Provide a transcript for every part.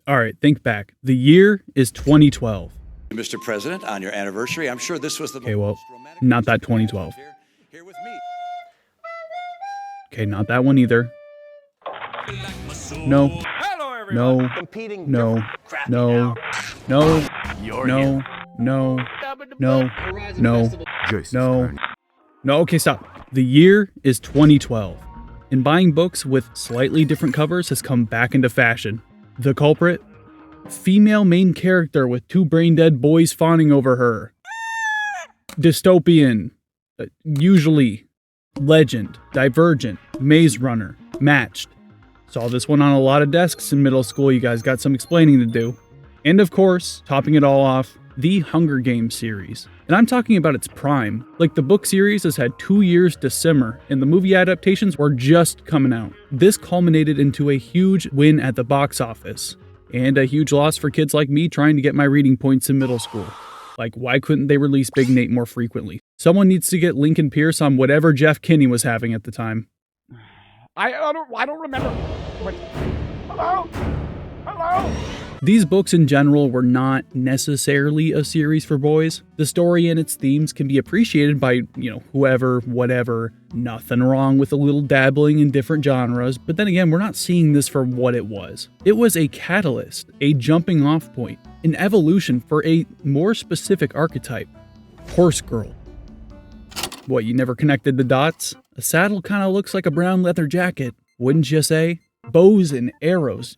All right, think back. The year is 2012. Mr. President, on your anniversary, I'm sure this was the Okay, well, most romantic not that 2012. Here with me. Okay, not that one either. No. No. No. No. No. No. No. No. No. No. No. Okay, stop. The year is 2012. And buying books with slightly different covers has come back into fashion. The culprit? Female main character with two brain-dead boys fawning over her. Dystopian. Usually. Legend. Divergent. Maze Runner. Matched. Saw this one on a lot of desks in middle school. You guys got some explaining to do. And of course, topping it all off, the Hunger Games series. And I'm talking about its prime. Like, the book series has had 2 years to simmer, and the movie adaptations were just coming out. This culminated into a huge win at the box office, and a huge loss for kids like me trying to get my reading points in middle school. Like, why couldn't they release Big Nate more frequently? Someone needs to get Lincoln Pierce on whatever Jeff Kinney was having at the time. I don't remember. Hello? Hello? These books in general were not necessarily a series for boys. The story and its themes can be appreciated by, whoever, whatever. Nothing wrong with a little dabbling in different genres, but then again, we're not seeing this for what it was. It was a catalyst, a jumping off point, an evolution for a more specific archetype. Horse girl. What, you never connected the dots? A saddle kind of looks like a brown leather jacket, wouldn't you say? Bows and arrows,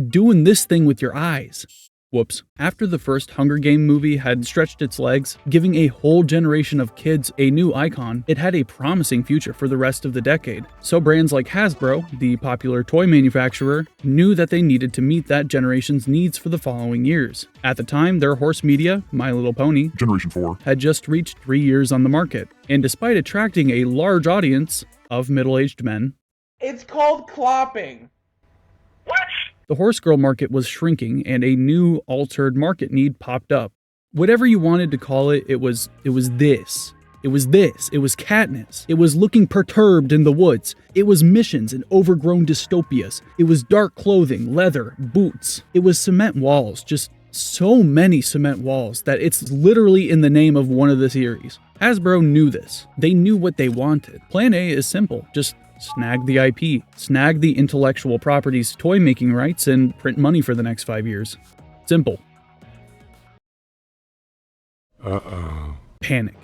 doing this thing with your eyes. Whoops. After the first Hunger Game movie had stretched its legs, giving a whole generation of kids a new icon, it had a promising future for the rest of the decade. So brands like Hasbro, the popular toy manufacturer, knew that they needed to meet that generation's needs for the following years. At the time, their horse media, My Little Pony, Generation 4, had just reached 3 years on the market. And despite attracting a large audience of middle-aged men, It's called clopping. the horse girl market was shrinking and a new altered market need popped up. Whatever you wanted to call it, it was this. It was Katniss. It was looking perturbed in the woods. It was missions and overgrown dystopias. It was dark clothing, leather, boots. It was cement walls, just so many cement walls that it's literally in the name of one of the series. Hasbro knew this. They knew what they wanted. Plan A is simple. Just snag the IP, snag the intellectual property's toy-making rights, and print money for the next 5 years. Simple. Panic.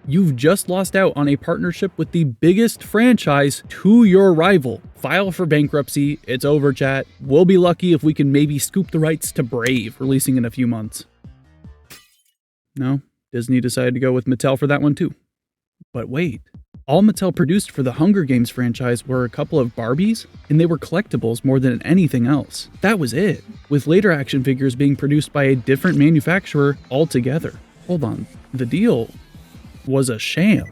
You've just lost out on a partnership with the biggest franchise to your rival. File for bankruptcy. It's over, chat. We'll be lucky if we can maybe scoop the rights to Brave, releasing in a few months. No, Disney decided to go with Mattel for that one too. But wait. All Mattel produced for the Hunger Games franchise were a couple of Barbies, and they were collectibles more than anything else. That was it, with later action figures being produced by a different manufacturer altogether. Hold on, the deal was a sham.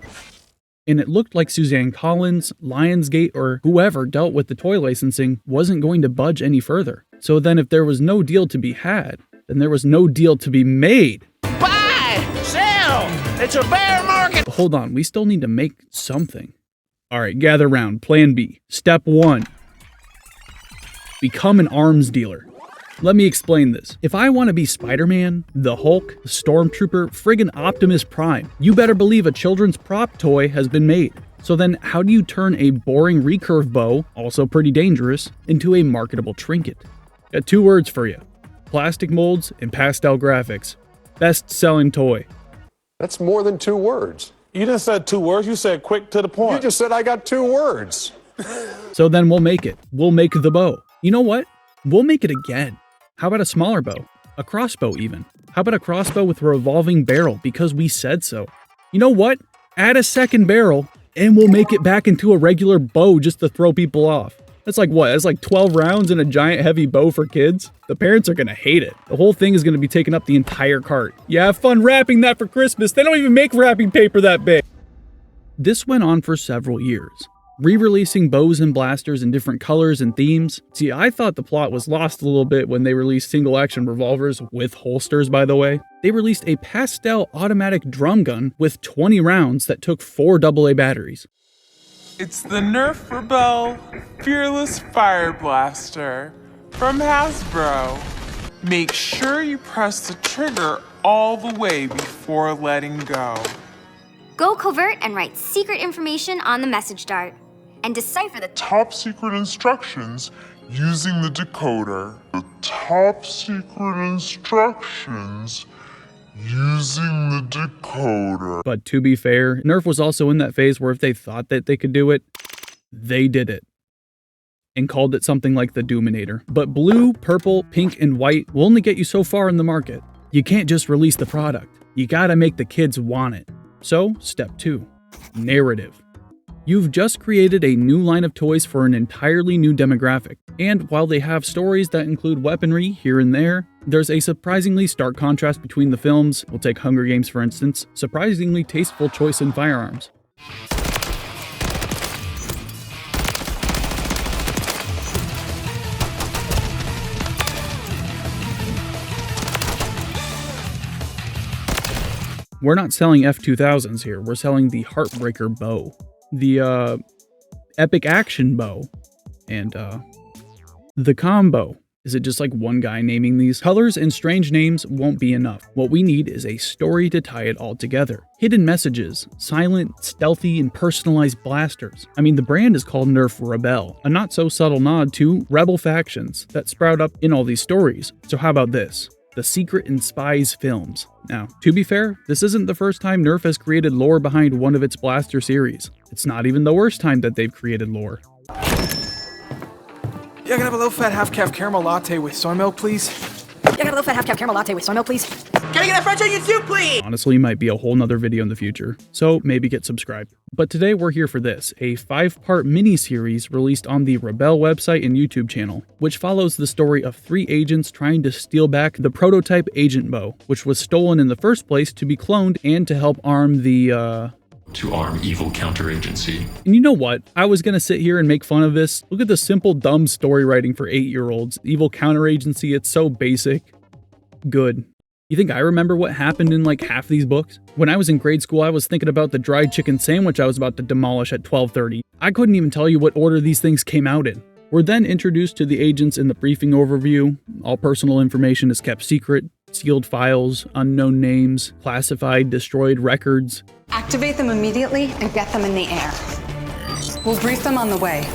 And it looked like Suzanne Collins, Lionsgate, or whoever dealt with the toy licensing wasn't going to budge any further. So then if there was no deal to be had, then there was no deal to be made. Buy! Sell! It's a bear market! But hold on, we still need to make something. Alright, gather round. Plan B. Step 1. Become an arms dealer. Let me explain this. If I want to be Spider-Man, the Hulk, the Stormtrooper, friggin' Optimus Prime, you better believe a children's prop toy has been made. So then how do you turn a boring recurve bow, also pretty dangerous, into a marketable trinket? Got 2 words for you. Plastic molds and pastel graphics. Best-selling toy. That's more than 2 words. You didn't say 2 words, you said quick to the point. You just said I got 2 words. So then we'll make it. We'll make the bow. You know what? We'll make it again. How about a smaller bow? A crossbow even. How about a crossbow with a revolving barrel because we said so? You know what? Add a second barrel and we'll make it back into a regular bow just to throw people off. That's like what? That's like 12 rounds in a giant heavy bow for kids? The parents are gonna hate it. The whole thing is gonna be taking up the entire cart. You have fun wrapping that for Christmas. They don't even make wrapping paper that big. This went on for several years. Re-releasing bows and blasters in different colors and themes. See, I thought the plot was lost a little bit when they released single-action revolvers with holsters, by the way. They released a pastel automatic drum gun with 20 rounds that took 4 AA batteries. It's the Nerf Rebelle Fearless Fire Blaster from Hasbro. Make sure you press the trigger all the way before letting go. Go covert and write secret information on the message dart. And decipher the top secret instructions using the decoder. The top secret instructions using the decoder. But to be fair, Nerf was also in that phase where if they thought that they could do it, they did it. And called it something like the Doominator. But blue, purple, pink, and white will only get you so far in the market. You can't just release the product. You gotta make the kids want it. So, step 2. Narrative. You've just created a new line of toys for an entirely new demographic. And while they have stories that include weaponry here and there, there's a surprisingly stark contrast between the films. We'll take Hunger Games for instance. Surprisingly tasteful choice in firearms. We're not selling F2000s here, we're selling the Heartbreaker bow, the Epic Action bow, and the combo. Is it just like one guy naming these? Colors and strange names won't be enough. What we need is a story to tie it all together. Hidden messages, silent, stealthy, and personalized blasters. I mean, the brand is called Nerf Rebelle, a not so subtle nod to rebel factions that sprout up in all these stories. So how about this? The Secret and Spies films. Now, to be fair, this isn't the first time Nerf has created lore behind one of its blaster series. It's not even the worst time that they've created lore. Yeah, I can have a low-fat half-calf caramel latte with soy milk, please. Yeah, I got a low-fat half-calf caramel latte with soy milk, please. Can I get a French onion soup, please? Honestly, might be a whole nother video in the future, so maybe get subscribed. But today we're here for this, a 5-part mini-series released on the Rebelle website and YouTube channel, which follows the story of 3 agents trying to steal back the prototype agent bow, which was stolen in the first place to be cloned and to help arm the, to arm evil counteragency. And you know what? I was gonna sit here and make fun of this. Look at the simple, dumb story writing for 8-year-olds. Evil counteragency, it's so basic. Good. You think I remember what happened in like half these books? When I was in grade school, I was thinking about the dried chicken sandwich I was about to demolish at 12:30. I couldn't even tell you what order these things came out in. We're then introduced to the agents in the briefing overview. All personal information is kept secret. Sealed files, unknown names, classified, destroyed records. Activate them immediately and get them in the air. We'll brief them on the way.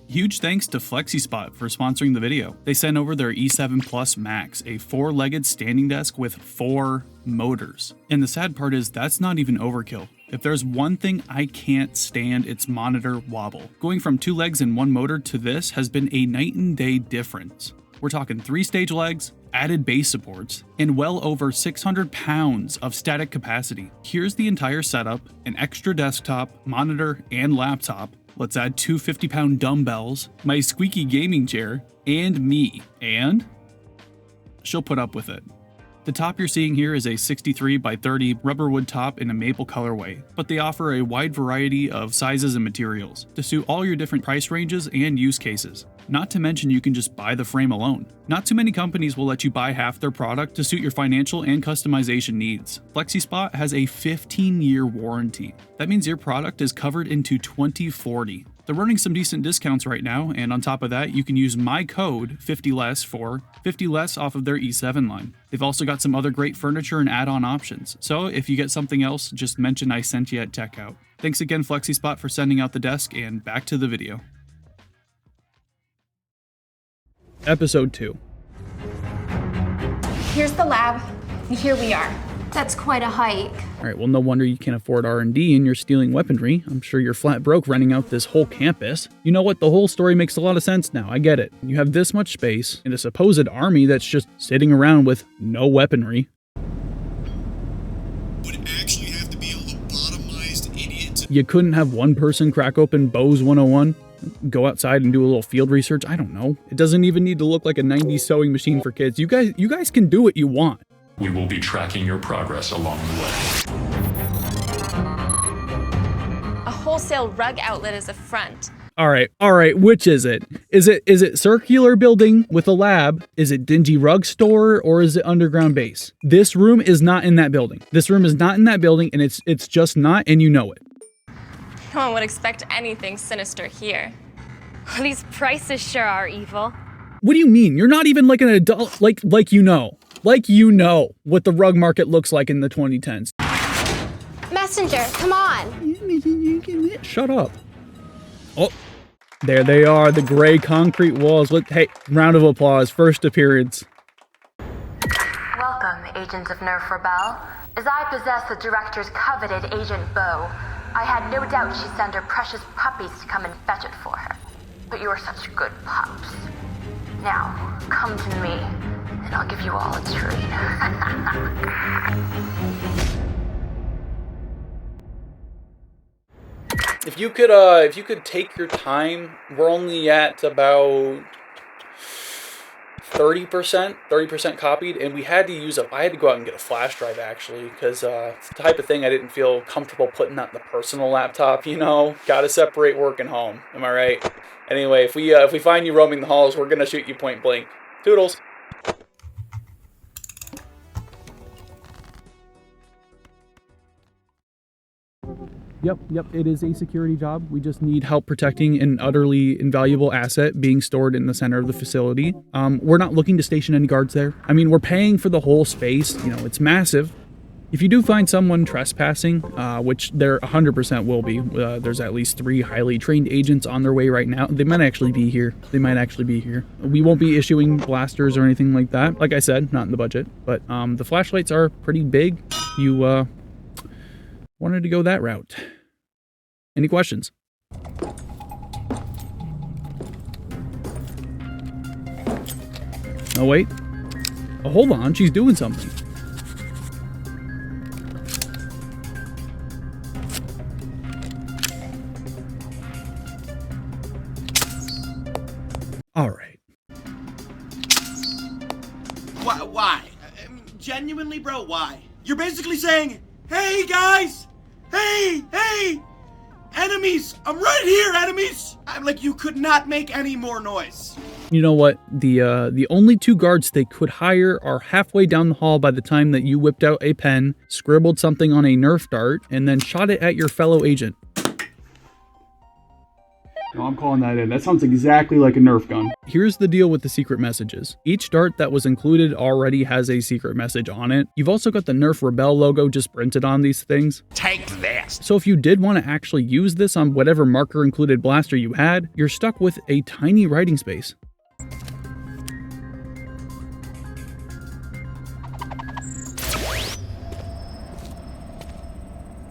Huge thanks to FlexiSpot for sponsoring the video. They sent over their E7 Plus Max, a 4-legged standing desk with 4 motors. And the sad part is that's not even overkill. If there's one thing I can't stand, it's monitor wobble. Going from 2 legs and 1 motor to this has been a night and day difference. We're talking 3 stage legs, added base supports, and well over 600 pounds of static capacity. Here's the entire setup, an extra desktop, monitor, and laptop. Let's add 2 50-pound dumbbells, my squeaky gaming chair, and me. And she'll put up with it. The top you're seeing here is a 63 by 30 rubberwood top in a maple colorway, but they offer a wide variety of sizes and materials to suit all your different price ranges and use cases. Not to mention you can just buy the frame alone. Not too many companies will let you buy half their product to suit your financial and customization needs. FlexiSpot has a 15-year warranty. That means your product is covered into 2040. They're running some decent discounts right now, and on top of that, you can use my code 50less for 50 less off of their E7 line. They've also got some other great furniture and add-on options, so if you get something else, just mention I sent you at checkout. Thanks again FlexiSpot for sending out the desk, and back to the video. Episode 2. Here's the lab, and here we are. That's quite a hike. Alright, well no wonder you can't afford R&D and you're stealing weaponry. I'm sure you're flat broke renting out this whole campus. You know what, the whole story makes a lot of sense now, I get it. You have this much space, and a supposed army that's just sitting around with no weaponry. Would actually have to be a lobotomized idiot. You couldn't have one person crack open Bose 101? Go outside and do a little field research? I don't know. It doesn't even need to look like a 90s sewing machine for kids. You guys can do what you want. We will be tracking your progress along the way. A wholesale rug outlet is a front. All right, which is it? Is it circular building with a lab? Is it dingy rug store, or is it underground base? This room is not in that building. This room is not in that building, and it's just not, and you know it. No one would expect anything sinister here. These prices sure are evil. What do you mean? You're not even like an adult, like you know what the rug market looks like in the 2010s. Messenger, come on. Shut up. Oh, there they are, the gray concrete walls. Hey, round of applause, first appearance. Welcome, agents of Nerf Rebelle. As I possess the director's coveted Agent Bo, I had no doubt she'd send her precious puppies to come and fetch it for her. But you are such good pups. Now, come to me, and I'll give you all a treat. If you could take your time, we're only at about 30% copied, and I had to go out and get a flash drive actually, because it's the type of thing I didn't feel comfortable putting that in the personal laptop, you know? Gotta separate work and home, am I right? Anyway, if we find you roaming the halls, we're gonna shoot you point blank. Toodles! Yep, it is a security job. We just need help protecting an utterly invaluable asset being stored in the center of the facility. We're not looking to station any guards there. I mean, we're paying for the whole space. You know, it's massive. If you do find someone trespassing, which there 100% will be, there's at least 3 highly trained agents on their way right now. They might actually be here. We won't be issuing blasters or anything like that. Like I said, not in the budget. But the flashlights are pretty big. You wanted to go that route. Any questions? Oh, wait. Oh, hold on. She's doing something. All right. Why? Genuinely, bro, why? You're basically saying, hey, guys! Hey! Enemies! I'm right here, enemies! I'm like, you could not make any more noise. You know what? The only 2 guards they could hire are halfway down the hall by the time that you whipped out a pen, scribbled something on a Nerf dart, and then shot it at your fellow agent. No, I'm calling that in. That sounds exactly like a Nerf gun. Here's the deal with the secret messages. Each dart that was included already has a secret message on it. You've also got the Nerf Rebelle logo just printed on these things. Take this. So if you did want to actually use this on whatever marker included blaster you had, you're stuck with a tiny writing space.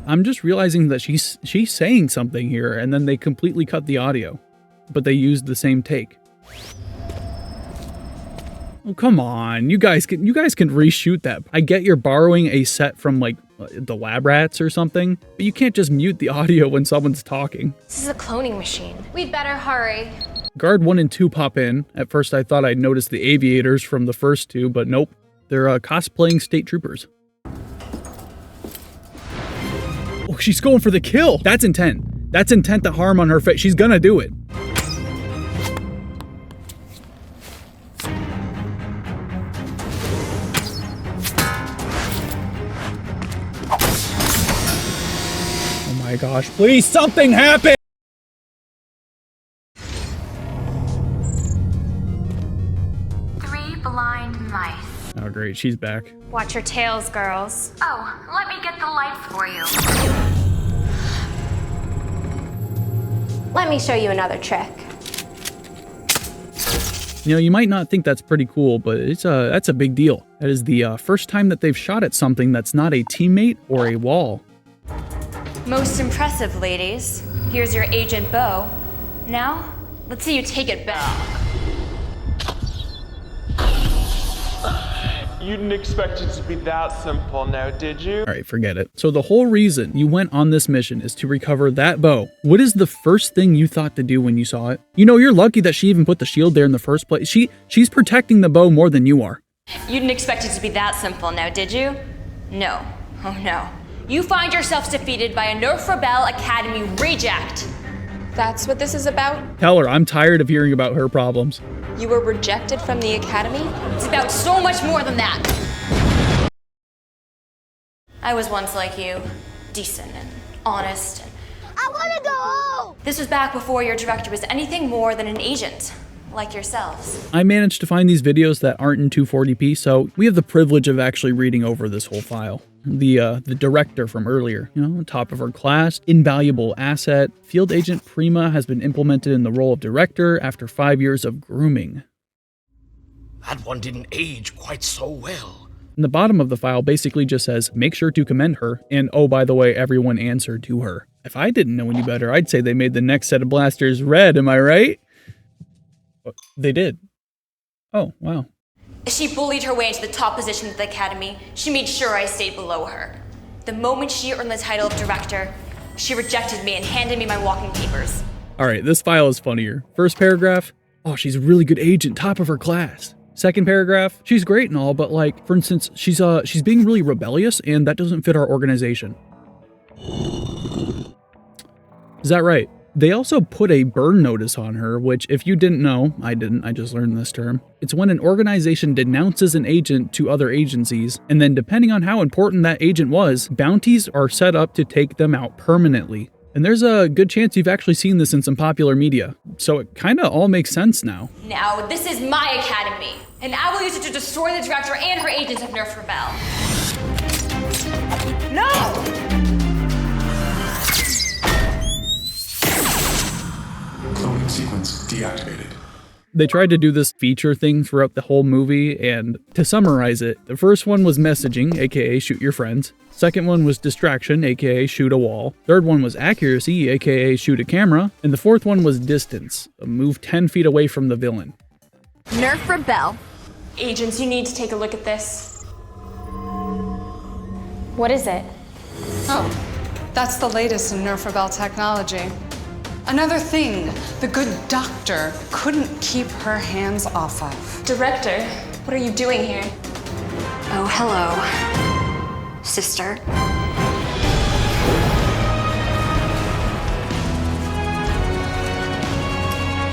I'm just realizing that she's saying something here, and then they completely cut the audio, but they used the same take. Oh, come on, you guys can reshoot that. I get you're borrowing a set from like the Lab Rats or something, but you can't just mute the audio when someone's talking. This is a cloning machine. We'd better hurry. Guard 1 and 2 pop in. At first I thought I'd noticed the aviators from the first 2, but nope. They're cosplaying state troopers. Oh, she's going for the kill. That's intent. That's intent to harm on her face. She's gonna do it. Oh my gosh, please, something happen! Three blind mice. Oh great, she's back. Watch your tails, girls. Oh, let me get the lights for you. Let me show you another trick. You know, you might not think that's pretty cool, but that's a big deal. That is the first time that they've shot at something that's not a teammate or a wall. Most impressive, ladies. Here's your Agent Bo. Now, let's see you take it back. You didn't expect it to be that simple now, did you? All right, forget it. So the whole reason you went on this mission is to recover that bow. What is the first thing you thought to do when you saw it? You know, you're lucky that she even put the shield there in the first place. She's protecting the bow more than you are. You didn't expect it to be that simple now, did you? No. Oh no. You find yourselves defeated by a Nerf Rebelle Academy reject. That's what this is about? Tell her I'm tired of hearing about her problems. You were rejected from the academy? It's about so much more than that. I was once like you, decent and honest. And wanna go home! This was back before your director was anything more than an agent, like yourselves. I managed to find these videos that aren't in 240p, so we have the privilege of actually reading over this whole file. The director from earlier, top of her class, invaluable asset. Field Agent Prima has been implemented in the role of director after 5 years of grooming. That one didn't age quite so well. And the bottom of the file basically just says, make sure to commend her, and oh, by the way, everyone answered to her. If I didn't know any better, I'd say they made the next set of blasters red, am I right? They did. Oh, wow. She bullied her way into the top position at the academy. She made sure I stayed below her. The moment she earned the title of director, she rejected me and handed me my walking papers. All right, this file is funnier. First paragraph, oh, she's a really good agent, top of her class. Second paragraph, she's great and all, but like, for instance, she's being really rebellious and that doesn't fit our organization. Is that right? They also put a burn notice on her, which if you didn't know, I didn't, I just learned this term. It's when an organization denounces an agent to other agencies, and then depending on how important that agent was, bounties are set up to take them out permanently. And there's a good chance you've actually seen this in some popular media, so it kinda all makes sense now. Now, this is my academy, and I will use it to destroy the director and her agents of Nerf Rebelle. No! Cloning sequence deactivated. They tried to do this feature thing throughout the whole movie, and to summarize it, the first one was messaging, aka shoot your friends. Second one was distraction, aka shoot a wall. Third one was accuracy, aka shoot a camera. And the fourth one was distance, move 10 feet away from the villain. Nerf Rebelle. Agents, you need to take a look at this. What is it? Oh, that's the latest in Nerf Rebelle technology. Another thing the good doctor couldn't keep her hands off of. Director, what are you doing here? Oh, hello, sister.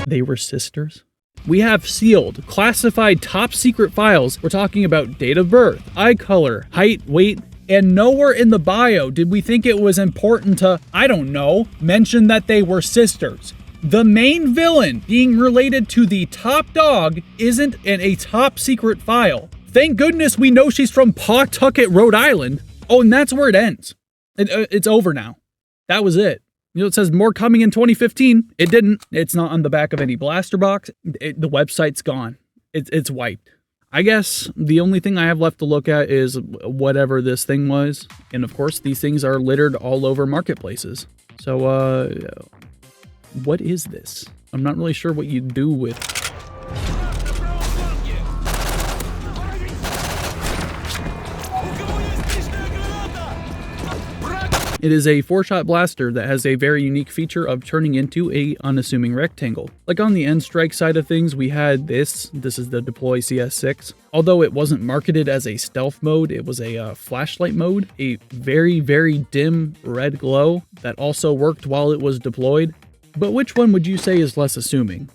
They were sisters? We have sealed, classified, top secret files. We're talking about date of birth, eye color, height, weight, and nowhere in the bio did we think it was important to, I don't know, mention that they were sisters. The main villain being related to the top dog isn't in a top secret file. Thank goodness we know she's from Pawtucket, Rhode Island. Oh, and that's where it ends. It's over now. That was it. It says more coming in 2015. It didn't. It's not on the back of any blaster box. The website's gone. It's wiped. I guess the only thing I have left to look at is whatever this thing was. And of course, these things are littered all over marketplaces. So, what is this? I'm not really sure what you do with... It is a 4-shot blaster that has a very unique feature of turning into a unassuming rectangle. Like on the N-Strike side of things, we had this is the Deploy CS6. Although it wasn't marketed as a stealth mode, it was a flashlight mode, a very, very dim red glow that also worked while it was deployed. But which one would you say is less assuming?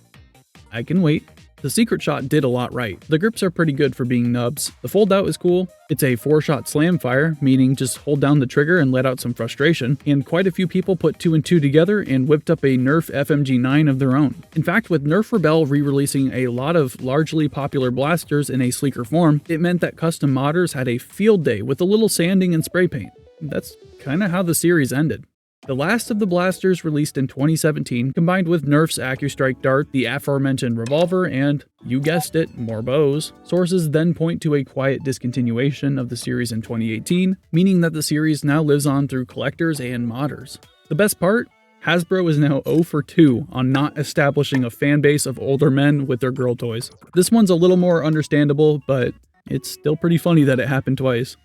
I can wait. The secret shot did a lot right. The grips are pretty good for being nubs. The fold out is cool. It's a 4-shot slam fire, meaning just hold down the trigger and let out some frustration, and quite a few people put 2 and 2 together and whipped up a Nerf FMG9 of their own. In fact, with Nerf Rebelle re-releasing a lot of largely popular blasters in a sleeker form, it meant that custom modders had a field day with a little sanding and spray paint. That's kinda how the series ended. The last of the blasters released in 2017, combined with Nerf's AccuStrike Dart, the aforementioned revolver, and, you guessed it, more bows. Sources then point to a quiet discontinuation of the series in 2018, meaning that the series now lives on through collectors and modders. The best part? Hasbro is now 0 for 2 on not establishing a fan base of older men with their girl toys. This one's a little more understandable, but it's still pretty funny that it happened twice.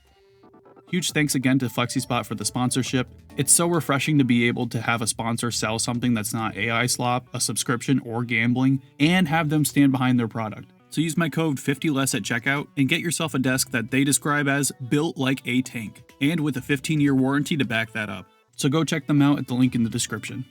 Huge thanks again to FlexiSpot for the sponsorship. It's so refreshing to be able to have a sponsor sell something that's not AI slop, a subscription, or gambling, and have them stand behind their product. So use my code 50less at checkout and get yourself a desk that they describe as built like a tank, and with a 15-year warranty to back that up. So go check them out at the link in the description.